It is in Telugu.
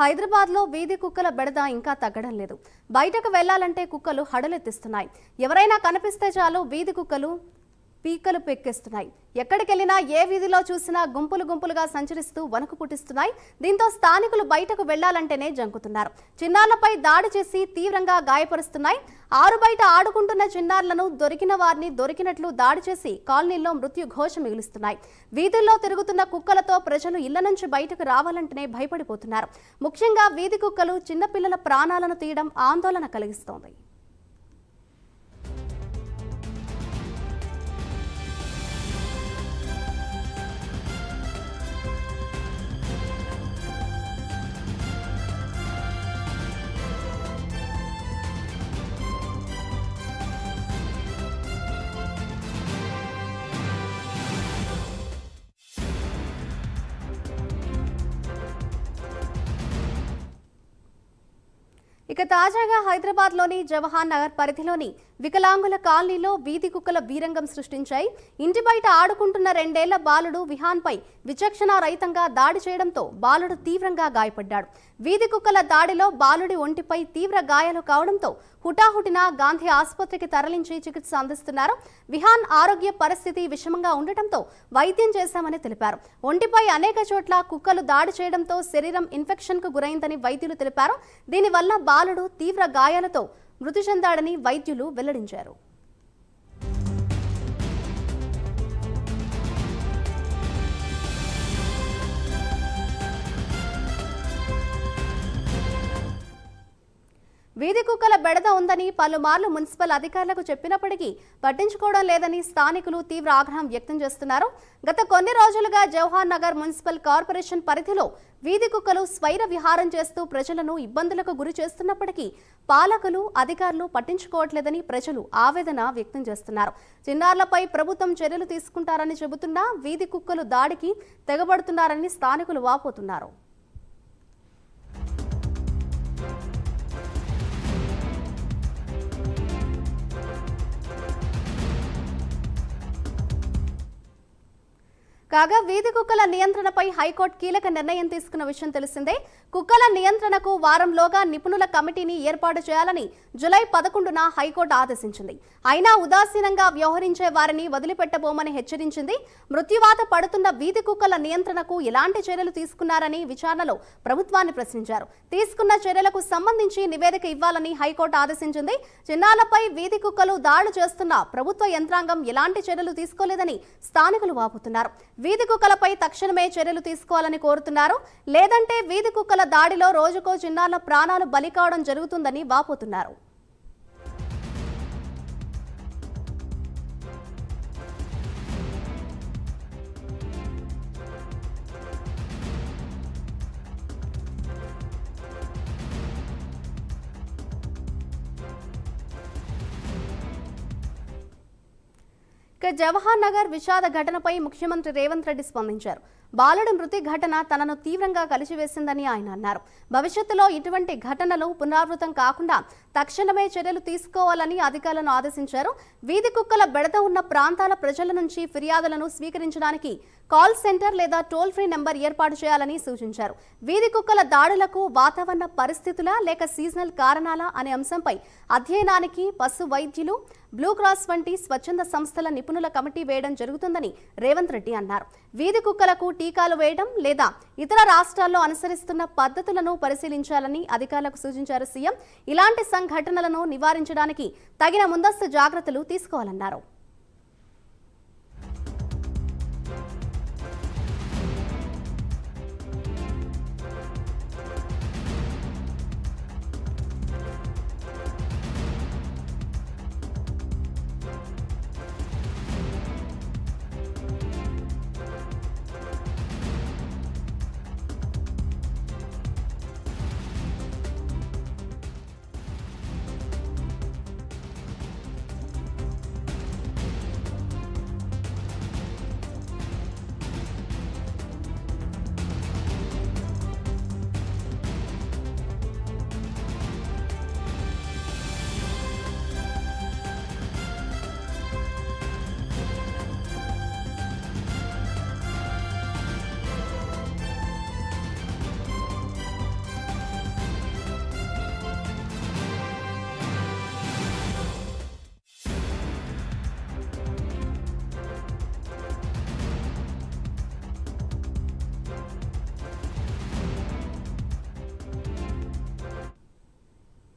హైదరాబాద్లో వీధి కుక్కల బెడద ఇంకా తగ్గడం లేదు. బయటకు వెళ్లాలంటే కుక్కలు హడలెత్తిస్తున్నాయి. ఎవరైనా కనిపిస్తే చాలు వీధి కుక్కలు పీకలు పెక్కేస్తున్నాయి. ఎక్కడికెళ్లినా ఏ వీధిలో చూసినా గుంపులు గుంపులుగా సంచరిస్తూ వణుకు పుట్టిస్తున్నాయి. దీంతో స్థానికులు బయటకు వెళ్లాలంటేనే జంకుతున్నారు. చిన్నారులపై దాడి చేసి తీవ్రంగా గాయపరుస్తున్నాయి. ఆరు బయట ఆడుకుంటున్న చిన్నారులను దొరికిన వారిని దొరికినట్లు దాడి చేసి కాలనీల్లో మృత్యు ఘోష మిగులుస్తున్నాయి. వీధుల్లో తిరుగుతున్న కుక్కలతో ప్రజలు ఇళ్ల నుంచి బయటకు రావాలంటేనే భయపడిపోతున్నారు. ముఖ్యంగా వీధి కుక్కలు చిన్నపిల్లల ప్రాణాలను తీయడం ఆందోళన కలిగిస్తోంది. ఇక తాజాగా హైదరాబాద్లోని జవహర్ నగర్ పరిధిలోని వికలాంగుల కాలనీలో వీధి కుక్కల వీరంగం సృష్టించాయి. ఇంటి బయట ఆడుకుంటున్న 2 ఏళ్ల బాలుడు విహాన్పై విచక్షణ రహితంగా దాడి చేయడంతో బాలుడు తీవ్రంగా గాయపడ్డాడు. వీధి కుక్కల దాడిలో బాలుడి ఒంటిపై తీవ్ర గాయాలు కావడంతో హుటాహుటిన గాంధీ ఆసుపత్రికి తరలించి చికిత్స అందిస్తున్నారు. విహాన్ ఆరోగ్య పరిస్థితి విషమంగా ఉండటంతో వైద్యం చేశామని తెలిపారు. ఒంటిపై అనేక చోట్ల కుక్కలు దాడి చేయడంతో శరీరం ఇన్ఫెక్షన్కు గురైందని వైద్యులు తెలిపారు. దీనివల్ల బాలుడు తీవ్ర గాయాలతో మృతి చెందాడని వైద్యులు వెల్లడించారు. వీధి కుక్కల బెడద ఉందని పలుమార్లు మున్సిపల్ అధికారులకు చెప్పినప్పటికీ పట్టించుకోవడం లేదని స్థానికులు తీవ్ర ఆగ్రహం వ్యక్తం చేస్తున్నారు. గత కొన్ని రోజులుగా జవహర్ నగర్ మున్సిపల్ కార్పొరేషన్ పరిధిలో వీధి కుక్కలు స్వైర విహారం చేస్తూ ప్రజలను ఇబ్బందులకు గురి చేస్తున్నప్పటికీ పాలకులు అధికారులు పట్టించుకోవట్లేదని ప్రజలు ఆవేదన వ్యక్తం చేస్తున్నారు. చిన్నారులపై ప్రభుత్వం చర్యలు తీసుకుంటారని చెబుతున్నా వీధి కుక్కలు దాడికి తెగబడుతున్నారని స్థానికులు వాపోతున్నారు. కాగా వీధి కుక్కల నియంత్రణపై హైకోర్టు కీలక నిర్ణయం తీసుకున్న విషయం తెలిసిందే. కుక్కల నియంత్రణకు వారంలోగా నిపుణుల కమిటీని ఏర్పాటు చేయాలని జూలై 11న హైకోర్టు ఆదేశించింది. అయినా ఉదాసీనంగా వ్యవహరించే వారిని వదిలిపెట్టబోమని హెచ్చరించింది. మృత్యువాత పడుతున్న వీధి కుక్కల నియంత్రణకు ఎలాంటి చర్యలు తీసుకున్నారని విచారణలో ప్రభుత్వాన్ని ప్రశ్నించారు. తీసుకున్న చర్యలకు సంబంధించి నివేదిక ఇవ్వాలని హైకోర్టు ఆదేశించింది. చిన్నారులపై వీధి కుక్కలు దాడులు చేస్తున్న ప్రభుత్వ యంత్రాంగం ఎలాంటి చర్యలు తీసుకోలేదని స్థానికులు వాపోతున్నారు. వీధి కుక్కలపై తక్షణమే చర్యలు తీసుకోవాలని కోరుతున్నారు. లేదంటే వీధి కుక్కల దాడిలో రోజుకో చిన్నారుల ప్రాణాలు బలి కావడం జరుగుతుందని వాపోతున్నారు. ఇక జవహర్ నగర్ విషాద ఘటనపై ముఖ్యమంత్రి రేవంత్ రెడ్డి స్పందించారు. బాలుడి మృతి ఘటన తనను తీవ్రంగా కలిచివేసిందని ఆయన అన్నారు. భవిష్యత్తులో ఇటువంటి ఘటనలు పునరావృతం కాకుండా తక్షణమే చర్యలు తీసుకోవాలని అధికారులను ఆదేశించారు. వీధి కుక్కల బెడద ఉన్న ప్రాంతాల ప్రజల నుంచి ఫిర్యాదులను స్వీకరించడానికి కాల్ సెంటర్ లేదా టోల్ ఫ్రీ నెంబర్ ఏర్పాటు చేయాలని సూచించారు. వీధి కుక్కల దాడులకు వాతావరణ పరిస్థితుల లేక సీజనల్ కారణాల అనే అంశంపై అధ్యయనానికి పశు వైద్యులు, బ్లూ క్రాస్ వంటి స్వచ్ఛంద సంస్థల నిపుణుల కమిటీ వేయడం జరుగుతుందని రేవంత్ రెడ్డి అన్నారు. వీధి కుక్కలకు టీకాలు వేయడం లేదా ఇతర రాష్ట్రాల్లో అనుసరిస్తున్న పద్ధతులను పరిశీలించాలని అధికారులకు సూచించారు సీఎం. ఇలాంటి సంఘటనలను నివారించడానికి తగిన ముందస్తు జాగ్రత్తలు తీసుకోవాలన్నారు.